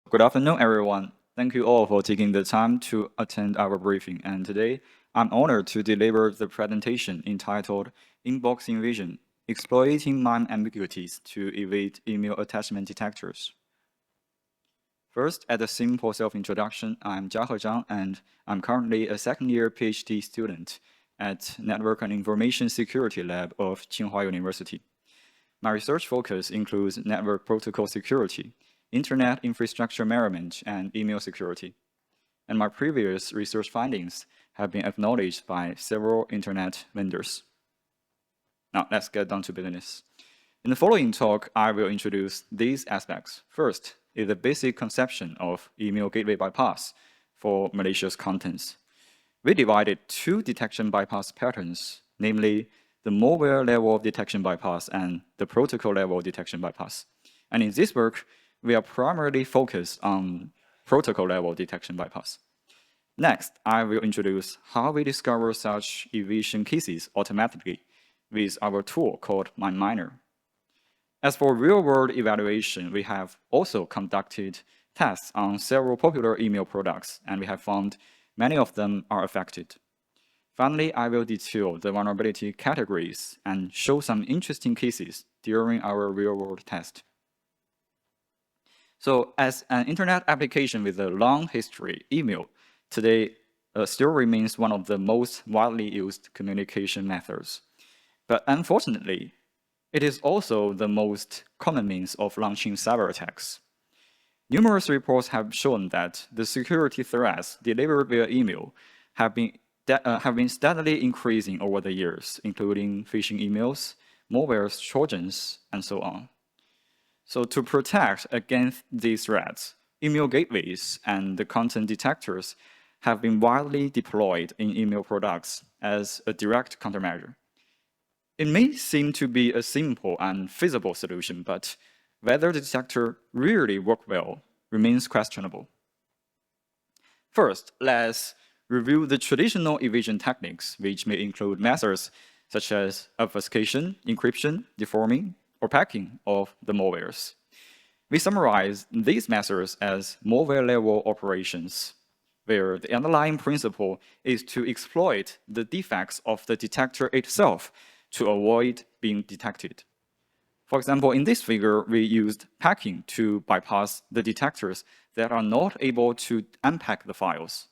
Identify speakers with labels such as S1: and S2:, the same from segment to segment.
S1: Good afternoon, everyone. Thank you all for taking the time to attend our briefing. And today, I'm honored to deliver the presentation entitled Inbox Invasion, Exploiting MIME Ambiguities to Evade Email Attachment Detectors. First, as a simple self-introduction, I'm Jiahe Zhang, and I'm currently a second-year Ph.D. student at Network and Information Security Lab of Tsinghua University. My research focus includes network protocol security, internet infrastructure management, and email security. And my previous research findings have been acknowledged by several internet vendors. Now, let's get down to business. In the following talk, I will introduce these aspects. First is the basic conception of email gateway bypass for malicious contents. We divided two detection bypass patterns, namely the malware level detection bypass and the protocol level detection bypass. And in this work, we are primarily focused on protocol level detection bypass. Next, I will introduce how we discover such evasion cases automatically with our tool called MIME. As for real-world evaluation, we have also conducted tests on several popular email products, and we have found many of them are affected. Finally, I will detail the vulnerability categories and show some interesting cases during our real-world test. So as an internet application with a long history, email today still remains one of the most widely used communication methods. But unfortunately, it is also the most common means of launching cyber attacks. Numerous reports have shown that the security threats delivered via email have been steadily increasing over the years, including phishing emails, malware trojans, and so on. So to protect against these threats, email gateways and the content detectors have been widely deployed in email products as a direct countermeasure. It may seem to be a simple and feasible solution, but whether the detector really works well remains questionable. First, let's review the traditional evasion techniques, which may include methods such as obfuscation, encryption, deforming, or packing of the malwares. We summarize these methods as malware-level operations, where the underlying principle is to exploit the defects of the detector itself to avoid being detected. For example, in this figure, we used packing to bypass the detectors that are not able to unpack the files.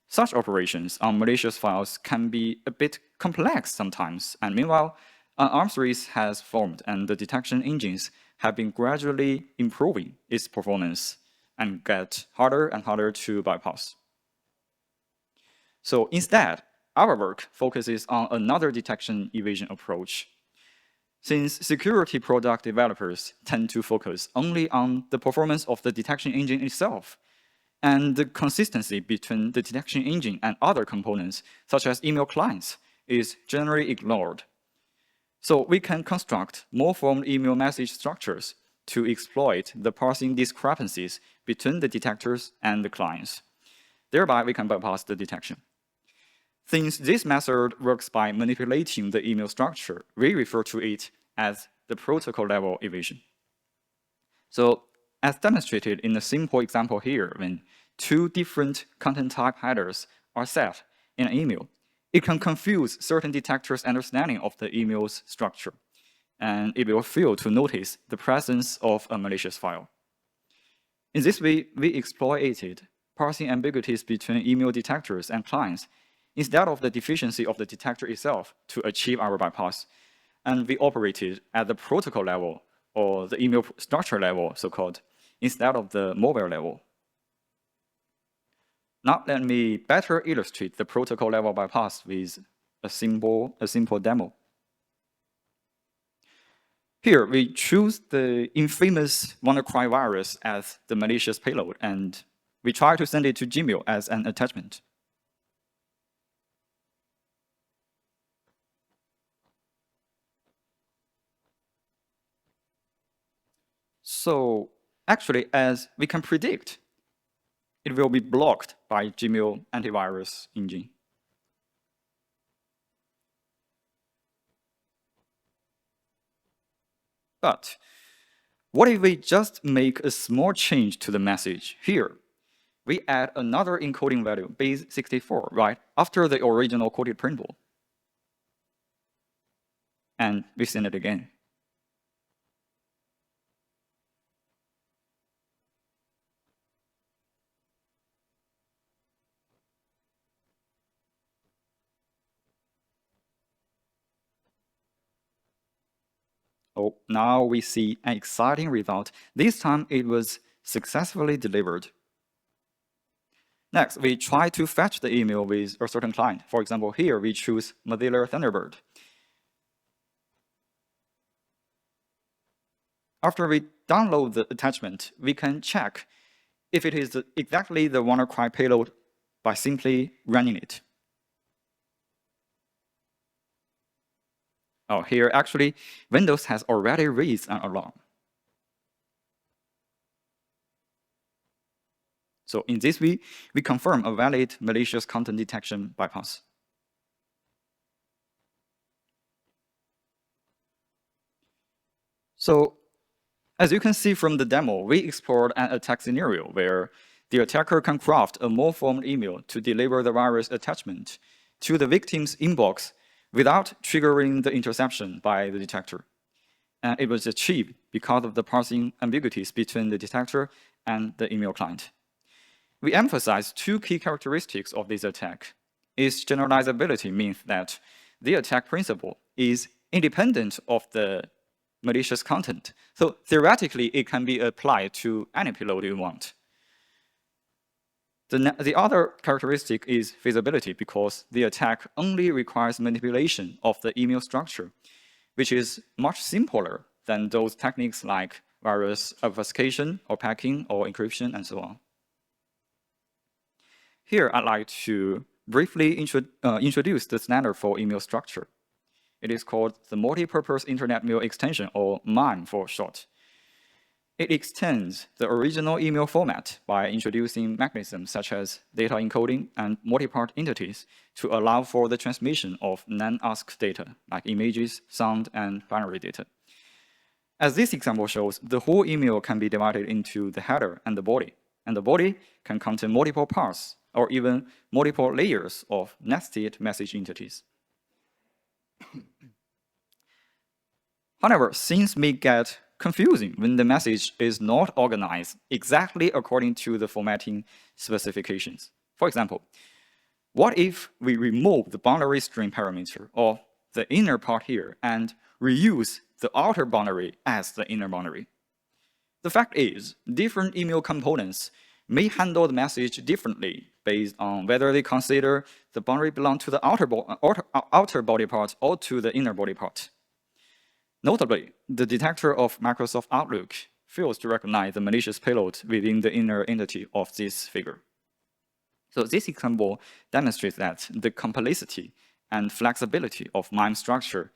S1: Such operations on malicious files can be a bit complex sometimes, and meanwhile, an arms race has formed and the detection engines have been gradually improving its performance and get harder and harder to bypass. So instead, our work focuses on another detection evasion approach. Since security product developers tend to focus only on the performance of the detection engine itself, and the consistency between the detection engine and other components, such as email clients, is generally ignored. So we can construct more-formed email message structures to exploit the parsing discrepancies between the detectors and the clients. Thereby, we can bypass the detection. Since this method works by manipulating the email structure, we refer to it as the protocol-level evasion. So, as demonstrated in a simple example here, when two different content type headers are set in an email, it can confuse certain detectors' understanding of the email's structure, and it will fail to notice the presence of a malicious file. In this way, we exploited parsing ambiguities between email detectors and clients instead of the deficiency of the detector itself to achieve our bypass, and we operated at the protocol level or the email structure level, so-called, instead of the malware level. Now let me better illustrate the protocol level bypass with a simple demo. Here we choose the infamous WannaCry virus as the malicious payload, and we try to send it to Gmail as an attachment. So actually, as we can predict, it will be blocked by Gmail antivirus engine. But What if we just make a small change to the message here? We add another encoding value, base 64, right, after the original quoted printable. And we send it again. Oh, now we see an exciting result. This time it was successfully delivered. Next, we try to fetch the email with a certain client. For example, here we choose Mozilla Thunderbird. After we download the attachment, we can check if it is exactly the WannaCry payload by simply running it. Oh, here actually, Windows has already raised an alarm. So in this way, we confirm a valid malicious content detection bypass. So as you can see from the demo, we explored an attack scenario where the attacker can craft a malformed email to deliver the virus attachment to the victim's inbox without triggering the interception by the detector. And it was achieved because of the parsing ambiguities between the detector and the email client. We emphasize two key characteristics of this attack. Its generalizability means that the attack principle is independent of the malicious content. So theoretically, it can be applied to any payload you want. The other characteristic is feasibility, because the attack only requires manipulation of the email structure, which is much simpler than those techniques like virus obfuscation or packing or encryption and so on. Here, I'd like to briefly introduce the standard for email structure. It is called the Multi-Purpose Internet Mail Extension, or MIME for short. It extends the original email format by introducing mechanisms such as data encoding and multi-part entities to allow for the transmission of non-ASCII data, like images, sound, and binary data. As this example shows, the whole email can be divided into the header and the body can contain multiple parts or even multiple layers of nested message entities. However, things may get confusing when the message is not organized exactly according to the formatting specifications. For example, what if we remove the boundary string parameter or the inner part here and reuse the outer boundary as the inner boundary? The fact is, different email components may handle the message differently based on whether they consider the boundary belong to the outer body part or to the inner body part. Notably, the detector of Microsoft Outlook fails to recognize the malicious payload within the inner entity of this figure. So this example demonstrates that the complexity and flexibility of MIME structure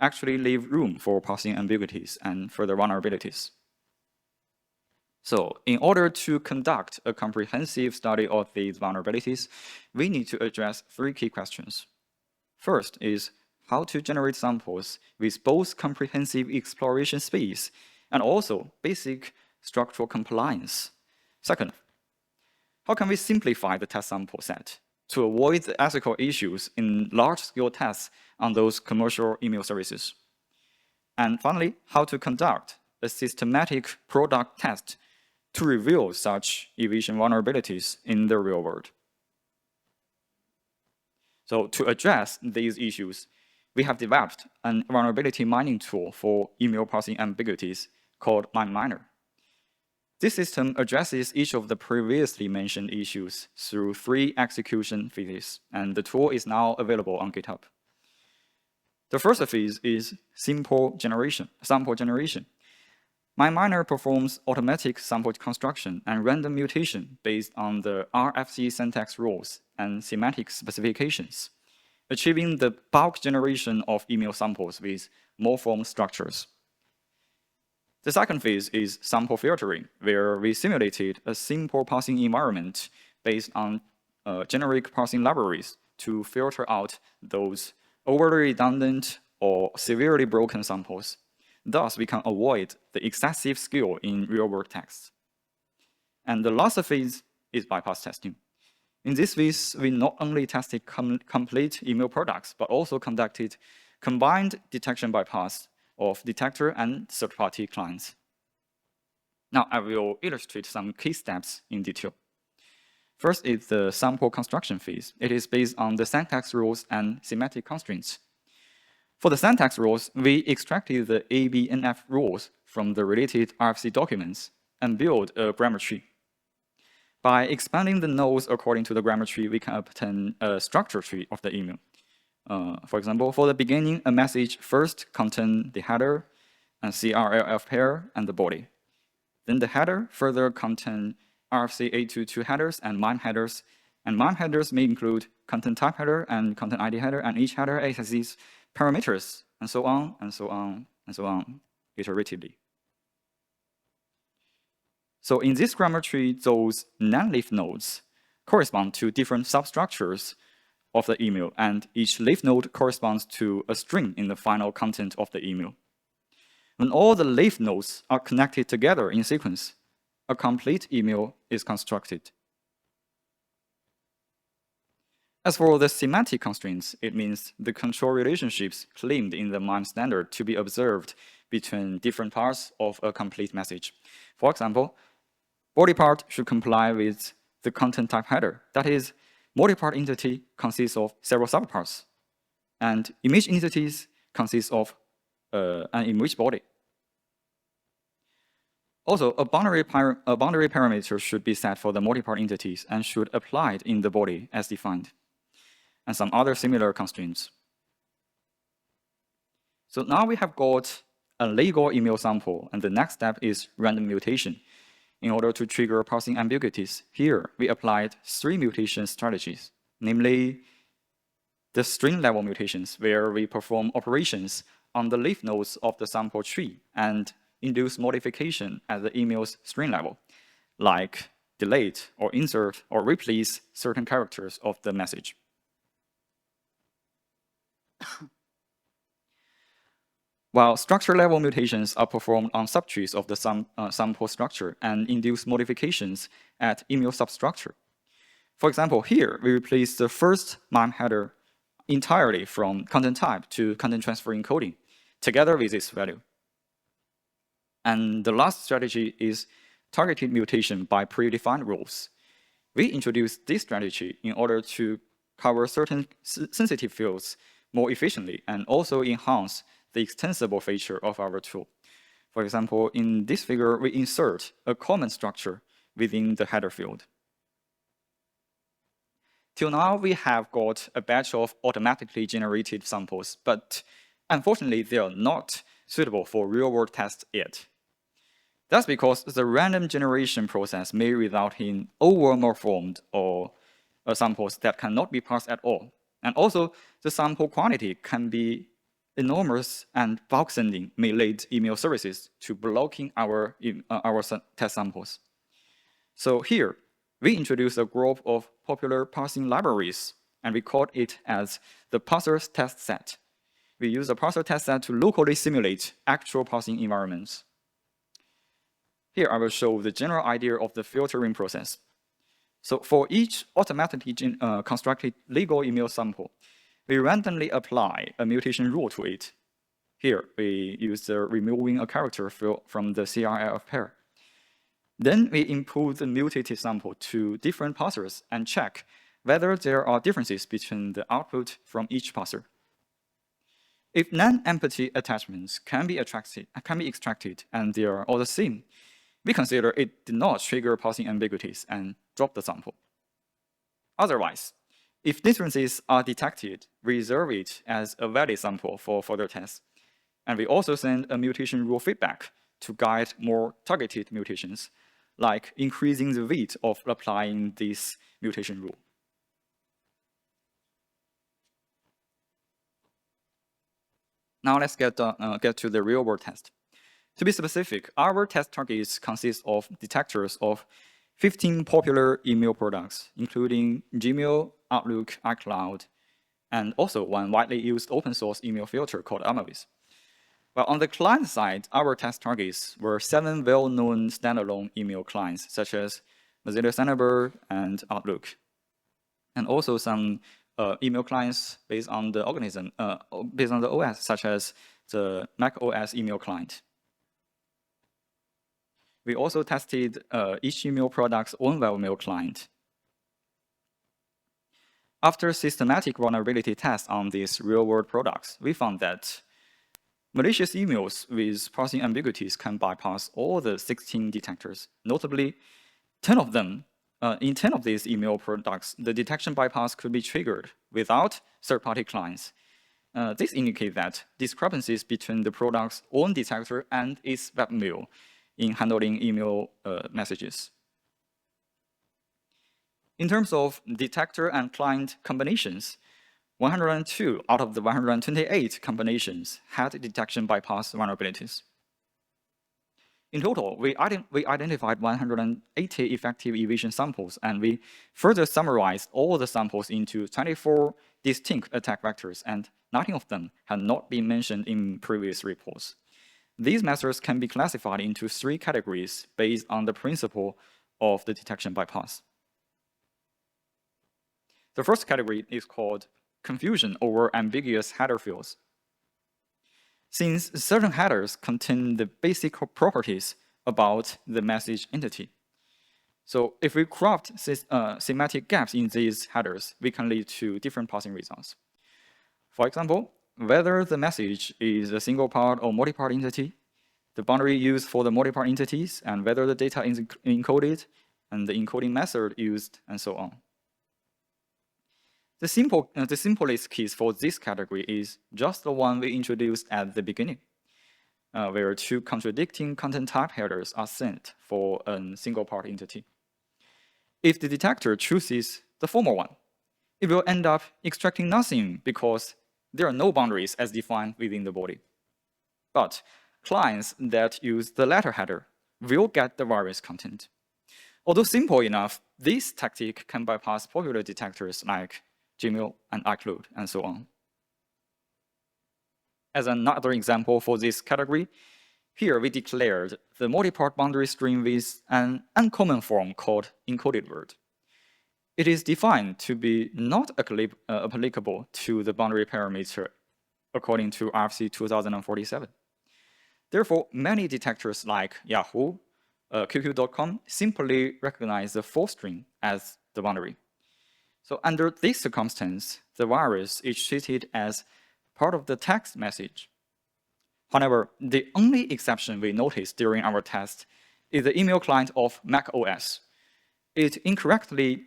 S1: actually leave room for parsing ambiguities and further vulnerabilities. So in order to conduct a comprehensive study of these vulnerabilities, we need to address three key questions. First is how to generate samples with both comprehensive exploration space and also basic structural compliance. Second, how can we simplify the test sample set to avoid the ethical issues in large-scale tests on those commercial email services? And finally, how to conduct a systematic product test to reveal such evasion vulnerabilities in the real world. So to address these issues, we have developed a vulnerability mining tool for email parsing ambiguities called MIME Miner. This system addresses each of the previously mentioned issues through 3 execution phases, and the tool is now available on GitHub. The first phase is sample generation. MIME Miner performs automatic sample construction and random mutation based on the RFC syntax rules and semantic specifications, achieving the bulk generation of email samples with malformed structures. The second phase is sample filtering, where we simulated a simple parsing environment based on generic parsing libraries to filter out those overly redundant or severely broken samples. Thus, we can avoid the excessive skill in real-world text. And the last phase is bypass testing. In this phase, we not only tested complete email products, but also conducted combined detection bypass of detector and third-party clients. Now, I will illustrate some key steps in detail. First is the sample construction phase. It is based on the syntax rules and semantic constraints. For the syntax rules, we extracted the ABNF rules from the related RFC documents and built a grammar tree. By expanding the nodes according to the grammar tree, we can obtain a structure tree of the email. For example, for the beginning, a message first contains the header and CRLF pair and the body. Then the header further contains RFC 822 headers and MIME headers. And MIME headers may include content type header and content ID header, and each header has these parameters, and so on, and so on, and so on, iteratively. So in this grammar tree, those non-leaf nodes correspond to different substructures of the email, and each leaf node corresponds to a string in the final content of the email. When all the leaf nodes are connected together in sequence, a complete email is constructed. As for the semantic constraints, it means the control relationships claimed in the MIME standard to be observed between different parts of a complete message. For example, body part should comply with the content type header. That is, multi-part entity consists of several subparts, and image entities consist of an image body. Also, a boundary parameter should be set for the multi-part entities and should apply in the body as defined, and some other similar constraints. So now we have got a legal email sample, and the next step is random mutation. In order to trigger parsing ambiguities, here we applied 3 mutation strategies, namely the string-level mutations, where we perform operations on the leaf nodes of the sample tree and induce modification at the email's string level, like delete or insert or replace certain characters of the message. While structure-level mutations are performed on subtrees of the sample structure and induce modifications at email substructure. For example, here we replace the first MIME header entirely from content type to content transfer encoding, together with its value. And the last strategy is targeted mutation by predefined rules. We introduced this strategy in order to cover certain sensitive fields more efficiently and also enhance the extensible feature of our tool. For example, in this figure, we insert a comment structure within the header field. Till now, we have got a batch of automatically generated samples, but unfortunately, they are not suitable for real-world tests yet. That's because the random generation process may result in over-malformed or samples that cannot be parsed at all. And also, the sample quantity can be enormous, and bulk sending may lead email services to blocking our test samples. So here, we introduce a group of popular parsing libraries, and we call it as the parser test set. We use the parser test set to locally simulate actual parsing environments. Here, I will show the general idea of the filtering process. So for each automatically constructed legal email sample, we randomly apply a mutation rule to it. Here, we use the removing a character from the CRLF pair. Then we input the mutated sample to different parsers and check whether there are differences between the output from each parser. If non-empty attachments can be extracted and they are all the same, we consider it did not trigger parsing ambiguities and drop the sample. Otherwise, if differences are detected, we reserve it as a valid sample for further tests. And we also send a mutation rule feedback to guide more targeted mutations, like increasing the weight of applying this mutation rule. Now let's get to the real-world test. To be specific, our test targets consist of detectors of 15 popular email products, including Gmail, Outlook, iCloud, and also one widely used open source email filter called Ambiguities. Well, on the client side, our test targets were 7 well-known standalone email clients, such as Mozilla Thunderbird and Outlook, and also some email clients based on the organism, based on the OS, such as the Mac OS email client. We also tested each email product's own webmail client. After systematic vulnerability tests on these real-world products, we found that malicious emails with parsing ambiguities can bypass all the 16 detectors. Notably, 10 of them, in 10 of these email products, the detection bypass could be triggered without third-party clients. This indicates that discrepancies between the product's own detector and its webmail in handling email messages. In terms of detector and client combinations, 102 out of the 128 combinations had detection bypass vulnerabilities. In total, we identified 180 effective evasion samples, and we further summarized all the samples into 24 distinct attack vectors, and 19 of them had not been mentioned in previous reports. These methods can be classified into 3 categories based on the principle of the detection bypass. The first category is called confusion over ambiguous header fields. Since certain headers contain the basic properties about the message entity, so if we craft semantic gaps in these headers, we can lead to different parsing results. For example, whether the message is a single part or multi-part entity, the boundary used for the multi-part entities, and whether the data is encoded, and the encoding method used, and so on. The simplest case for this category is just the one we introduced at the beginning, where 2 contradicting content type headers are sent for a single part entity. If the detector chooses the former one, it will end up extracting nothing because there are no boundaries as defined within the body. But clients that use the latter header will get the various content. Although simple enough, this tactic can bypass popular detectors like Gmail and iCloud, and so on. As another example for this category, here we declared the multi-part boundary string with an uncommon form called encoded word. It is defined to be not applicable to the boundary parameter according to RFC 2047. Therefore, many detectors like Yahoo, QQ.com simply recognize the full string as the boundary. So under this circumstance, the virus is treated as part of the text message. However, the only exception we noticed during our test is the email client of Mac OS. It incorrectly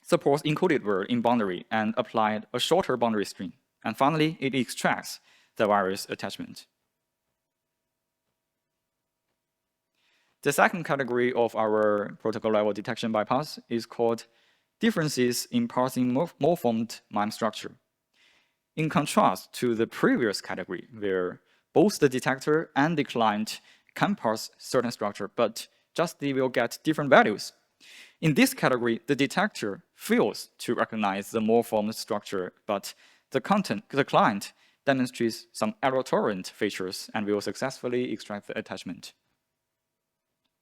S1: supports encoded word in boundary and applied a shorter boundary string. And finally, it extracts the virus attachment. The second category of our protocol level detection bypass is called differences in parsing morphomed MIME structure. In contrast to the previous category, where both the detector and the client can parse certain structure, but just they will get different values. In this category, the detector fails to recognize the morphomed structure, but the client demonstrates some error-tolerant features and will successfully extract the attachment.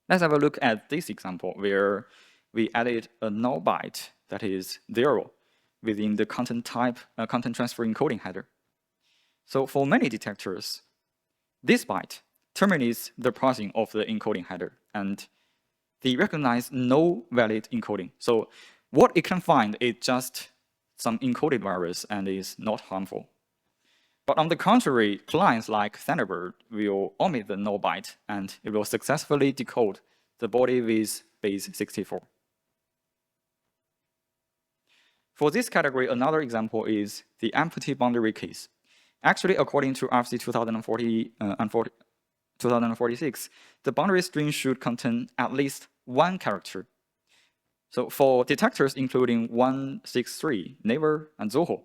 S1: Let's have a look at this example where we added a null byte, that is 0, within the content type content transfer encoding header. So for many detectors, this byte terminates the parsing of the encoding header, and they recognize no valid encoding. So what it can find is just some encoded virus and is not harmful. But on the contrary, clients like Thunderbird will omit the null byte, and it will successfully decode the body with base 64. For this category, another example is the empty boundary case. Actually, according to RFC 2046, the boundary string should contain at least 1 character. So for detectors including 163, Naver, and Zoho,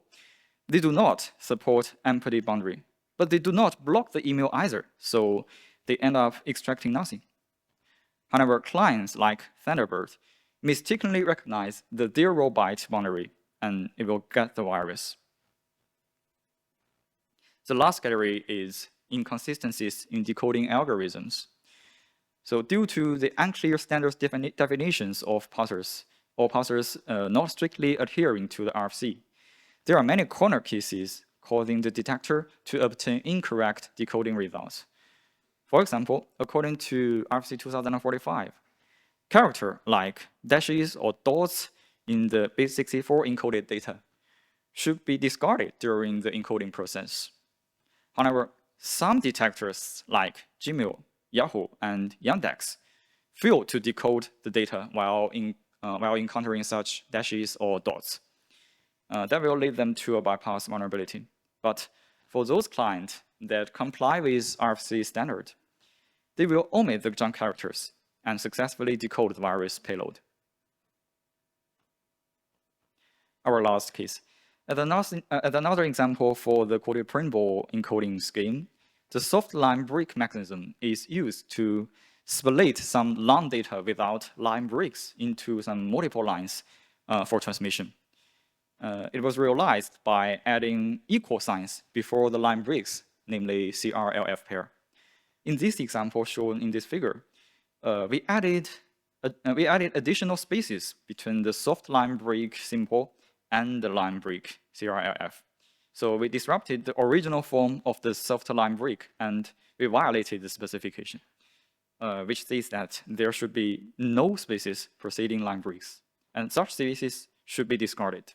S1: they do not support empty boundary, but they do not block the email either, so they end up extracting nothing. However, clients like Thunderbird mistakenly recognize the 0 byte boundary, and it will get the virus. The last category is inconsistencies in decoding algorithms. So due to the unclear standard definitions of parsers, or parsers not strictly adhering to the RFC, there are many corner cases causing the detector to obtain incorrect decoding results. For example, according to RFC 2045, characters like dashes or dots in the base64 encoded data should be discarded during the encoding process. However, some detectors like Gmail, Yahoo, and Yandex fail to decode the data while encountering such dashes or dots. That will lead them to a bypass vulnerability. But for those clients that comply with RFC standard, they will omit the junk characters and successfully decode the virus payload. Our last case. As another example for the quoted print ball encoding scheme, the soft line break mechanism is used to split some long data without line breaks into some multiple lines for transmission. It was realized by adding equal signs before the line breaks, namely CRLF pair. In this example shown in this figure, we added additional spaces between the soft line break symbol and the line break CRLF. So we disrupted the original form of the soft line break and we violated the specification, which says that there should be no spaces preceding line breaks, and such spaces should be discarded.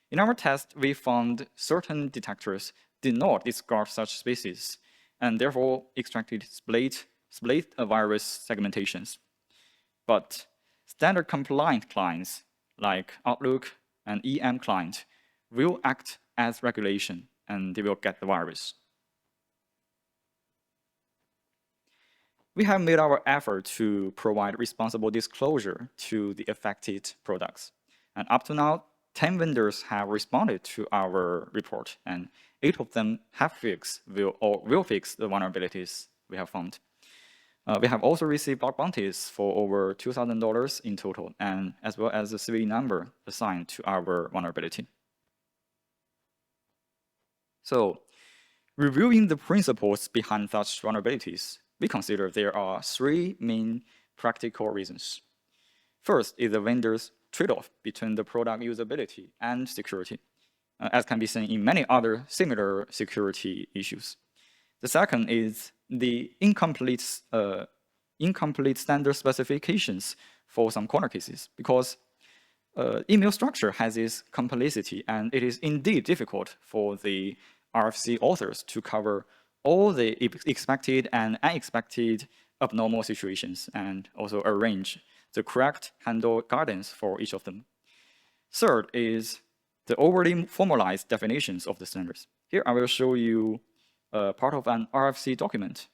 S1: In our test, we found certain detectors did not discard such spaces, and therefore extracted split virus segmentations. But standard compliant clients like Outlook and EM client will act as regulation, and they will get the virus. We have made our effort to provide responsible disclosure to the affected products. And up to now, 10 vendors have responded to our report, and 8 of them have fixed will fix the vulnerabilities we have found. We have also received bug bounties for over $2,000 in total, and as well as the CVE number assigned to our vulnerability. So, reviewing the principles behind such vulnerabilities, we consider there are 3 main practical reasons. First is the vendor's trade-off between the product usability and security, as can be seen in many other similar security issues. The second is the incomplete standard specifications for some corner cases, because email structure has its complexity, and it is indeed difficult for the RFC authors to cover all the expected and unexpected abnormal situations and also arrange the correct handle guidance for each of them. Third is the overly formalized definitions of the standards. Here I will show you part of an RFC document.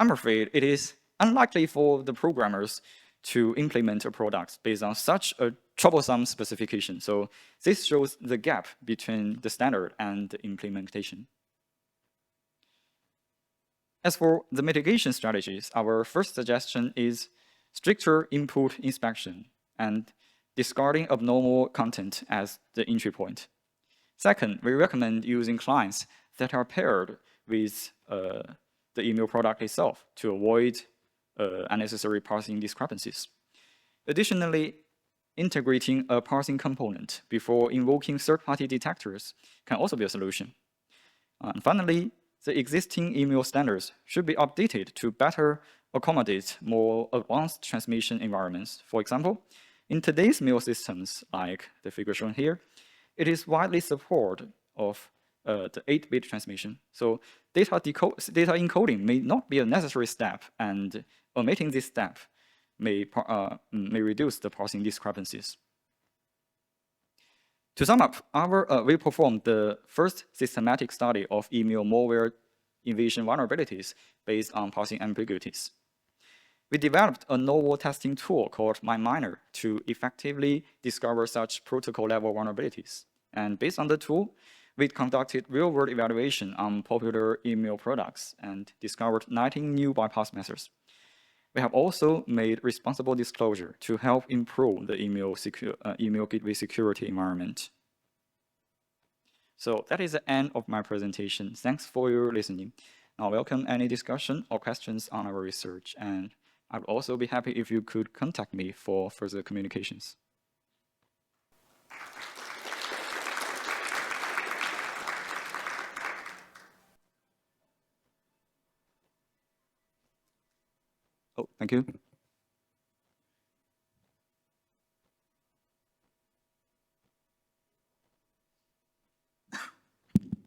S1: I'm afraid it is unlikely for the programmers to implement a product based on such a troublesome specification. So this shows the gap between the standard and the implementation. As for the mitigation strategies, our first suggestion is stricter input inspection and discarding abnormal content as the entry point. Second, we recommend using clients that are paired with the email product itself to avoid unnecessary parsing discrepancies. Additionally, integrating a parsing component before invoking third-party detectors can also be a solution. And finally, the existing email standards should be updated to better accommodate more advanced transmission environments. For example, in today's mail systems, like the figure shown here, it is widely supported of the 8-bit transmission. So data encoding may not be a necessary step, and omitting this step may reduce the parsing discrepancies. To sum up, we performed the first systematic study of email malware invasion vulnerabilities based on parsing ambiguities. We developed a novel testing tool called MIME to effectively discover such protocol-level vulnerabilities. And based on the tool, we conducted real-world evaluation on popular email products and discovered 19 new bypass methods. We have also made responsible disclosure to help improve the email gateway security environment. So that is the end of my presentation. Thanks for your listening. I welcome any discussion or questions on our research, and I'd also be happy if you could contact me for further communications. Oh, thank you.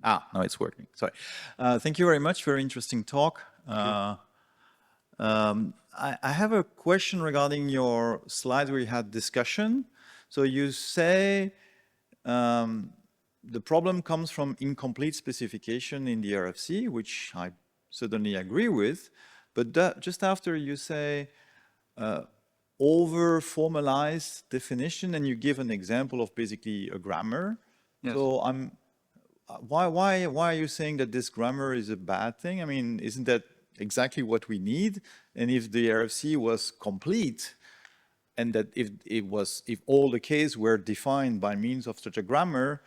S2: Now it's working. Sorry. Thank you very much. Very interesting talk. I have a question regarding your slide where you had discussion. So you say the problem comes from incomplete specification in the RFC, which I certainly agree with. But just after you say over-formalized definition, and you give an example of basically a grammar.
S1: Yes.
S2: So why are you saying that this grammar is a bad thing? I mean, isn't that exactly what we need? And if the RFC was complete, and that if all the cases were defined by means of such a grammar,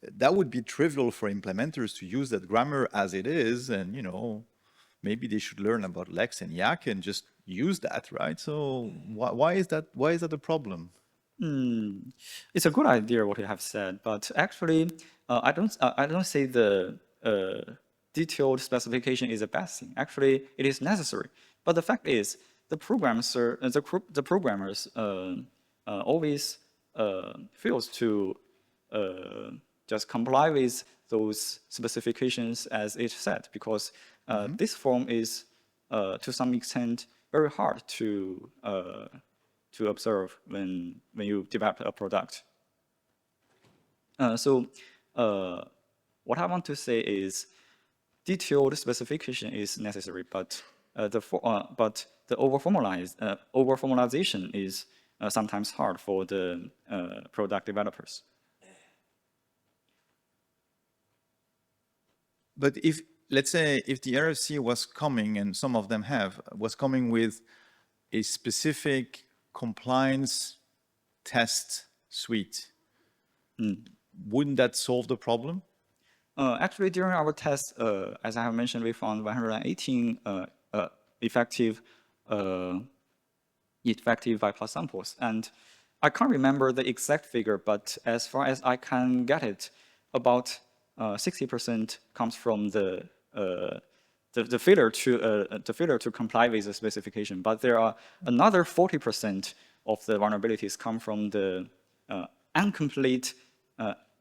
S2: that would be trivial for implementers to use that grammar as it is, and maybe they should learn about Lex and Jiahe and just use that, right? So why is that a problem?
S1: It's a good idea what you have said, but actually, I don't say the detailed specification is a bad thing. Actually, it is necessary. But the fact is, the programmers always fails to just comply with those specifications as it said, because this form is to some extent very hard to observe when you develop a product. So what I want to say is detailed specification is necessary, but the over-formalization is sometimes hard for the product developers.
S2: But if, let's say, if the RFC was coming, and some of them was coming with a specific compliance test suite, wouldn't that solve the problem?
S1: Actually, during our test, as I have mentioned, we found 118 effective bypass samples. And I can't remember the exact figure, but as far as I can get it, about 60% comes from the failure to comply with the specification. But there are another 40% of the vulnerabilities come from the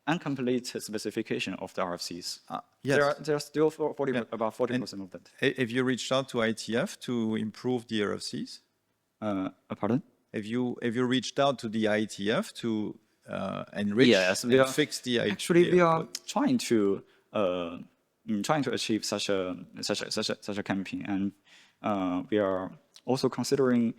S1: incomplete specification of the RFCs.
S2: Yes.
S1: There are still about 40% of that.
S2: Have you reached out to IETF to improve the RFCs?
S1: Pardon?
S2: Have you reached out to the IETF to enrich and fix the IETF?
S1: Actually, we are trying to achieve such a campaign, and we are also considering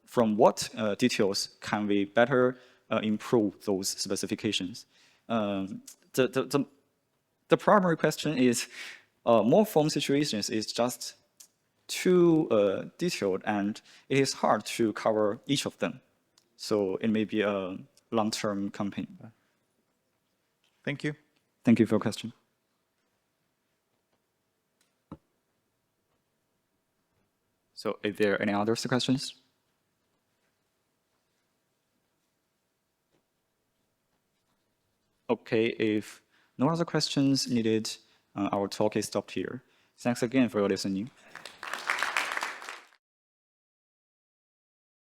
S1: from what details can we better improve those specifications. The primary question is more form situations is just too detailed, and it is hard to cover each of them. So it may be a long-term campaign.
S2: Thank you.
S1: Thank you for your question. So is there any other questions? Okay, if no other questions needed, our talk is stopped here. Thanks again for your listening.